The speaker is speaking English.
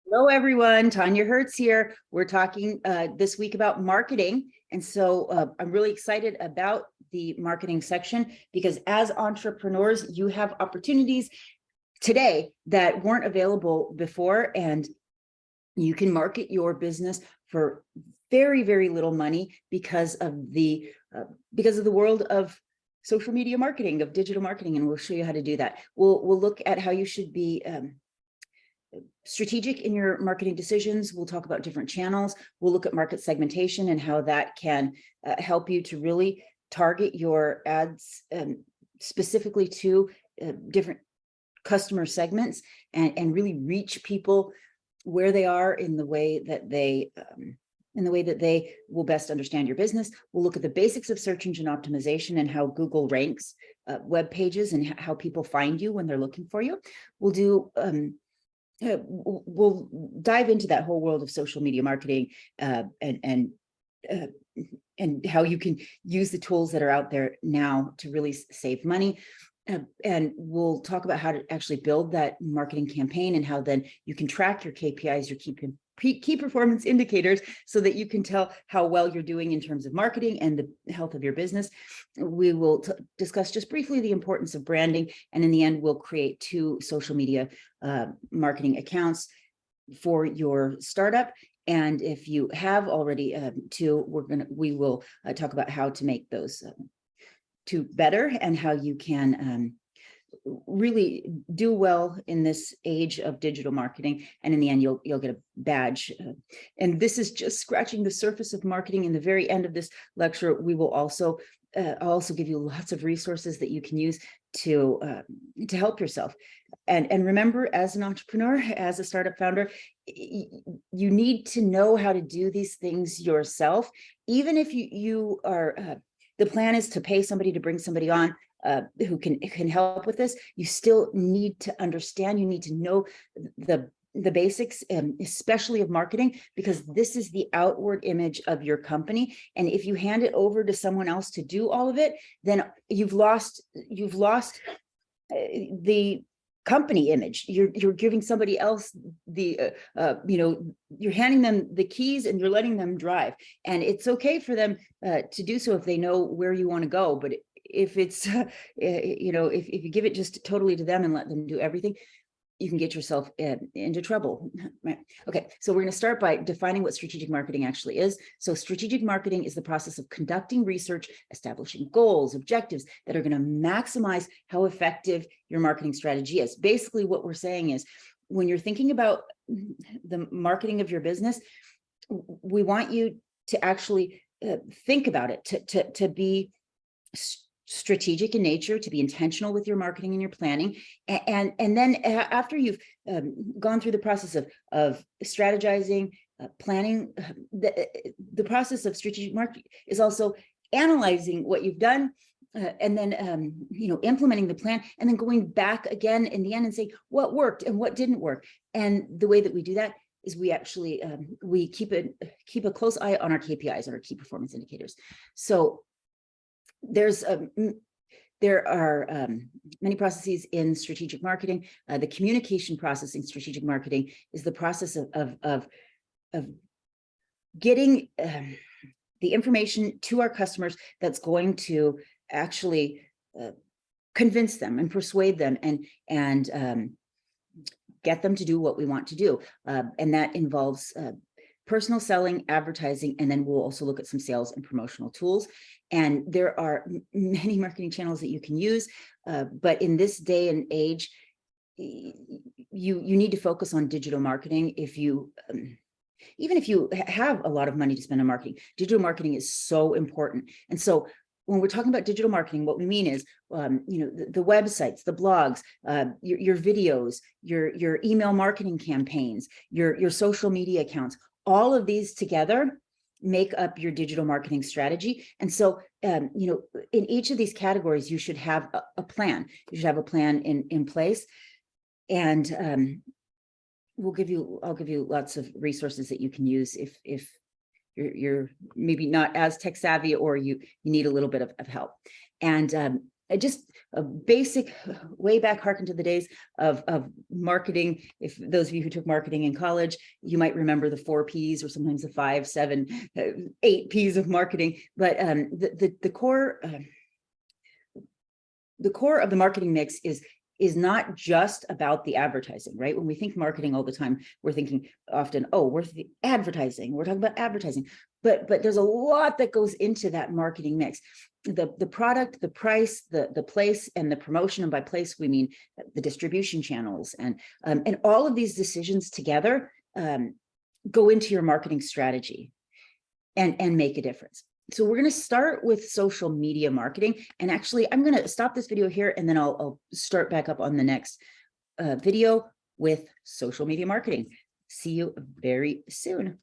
Hello, everyone. Tanya Hertz here. We're talking this week about marketing. And so I'm really excited about the marketing section because as entrepreneurs, you have opportunities today that weren't available before, and you can market your business for very, very little money because of the world of social media marketing, of digital marketing, and we'll show you how to do that. We'll look at how you should be strategic in your marketing decisions. We'll talk about different channels. We'll look at market segmentation and how that can help you to really target your ads specifically to different customer segments and really reach people where they are in the way that they will best understand your business. We'll look at the basics of search engine optimization and how Google ranks web pages and how people find you when they're looking for you. We'll do we'll dive into that whole world of social media marketing and how you can use the tools that are out there now to really save money. And we'll talk about how to actually build that marketing campaign and how then you can track your KPIs, your key performance indicators, so that you can tell how well you're doing in terms of marketing and the health of your business. We will discuss just briefly the importance of branding. And in the end, we'll create 2 social media marketing accounts for your startup. And if you have already 2, we will talk about how to make those 2 better and how you can really do well in this age of digital marketing. And in the end, you'll get a badge. And this is just scratching the surface of marketing. In the very end of this lecture, we will also I'll also give you lots of resources that you can use to help yourself. And remember, as an entrepreneur, as a startup founder, you need to know how to do these things yourself. Even if you are the plan is to pay somebody to bring somebody on who can help with this, you still need to understand, you need to know the basics, especially of marketing, because this is the outward image of your company. And if you hand it over to someone else to do all of it, then you've lost the company image. You're giving somebody else the you're handing them the keys and you're letting them drive. And it's okay for them to do so if they know where you want to go. But if it's if you give it just totally to them and let them do everything, you can get yourself into trouble. Right? Okay, so we're going to start by defining what strategic marketing actually is. So strategic marketing is the process of conducting research, establishing goals, objectives that are going to maximize how effective your marketing strategy is. Basically, what we're saying is, when you're thinking about the marketing of your business, we want you to actually think about it, to be strategic in nature, to be intentional with your marketing and your planning. And then after you've gone through the process of strategizing, planning, the process of strategic marketing is also analyzing what you've done, and then implementing the plan, and then going back again in the end and say what worked and what didn't work. And the way that we do that is we actually we keep a close eye on our KPIs, on our key performance indicators. So there are many processes in strategic marketing. The communication process in strategic marketing is the process of getting the information to our customers that's going to actually convince them and persuade them and get them to do what we want to do. And that involves personal selling, advertising, and then we'll also look at some sales and promotional tools. And there are many marketing channels that you can use, but in this day and age, you need to focus on digital marketing. If you even if you have a lot of money to spend on marketing, digital marketing is so important. And so when we're talking about digital marketing, what we mean is, the websites, the blogs, your videos, your email marketing campaigns, your social media accounts, all of these together make up your digital marketing strategy. And so, in each of these categories, you should have a plan. You should have a plan in place. And I'll give you lots of resources that you can use if you're maybe not as tech savvy or you need a little bit of help. And just a basic way back, harken to the days of marketing. If those of you who took marketing in college, you might remember the 4 Ps or sometimes the 5, 7, 8 Ps of marketing. But the core of the marketing mix is not just about the advertising, right? When we think marketing all the time, we're thinking often, oh, we're advertising. We're talking about advertising, but there's a lot that goes into that marketing mix. The product, the price, the place, and the promotion. And by place, we mean the distribution channels, and all of these decisions together go into your marketing strategy and make a difference. So we're going to start with social media marketing. And actually, I'm going to stop this video here, and then I'll start back up on the next video with social media marketing. See you very soon.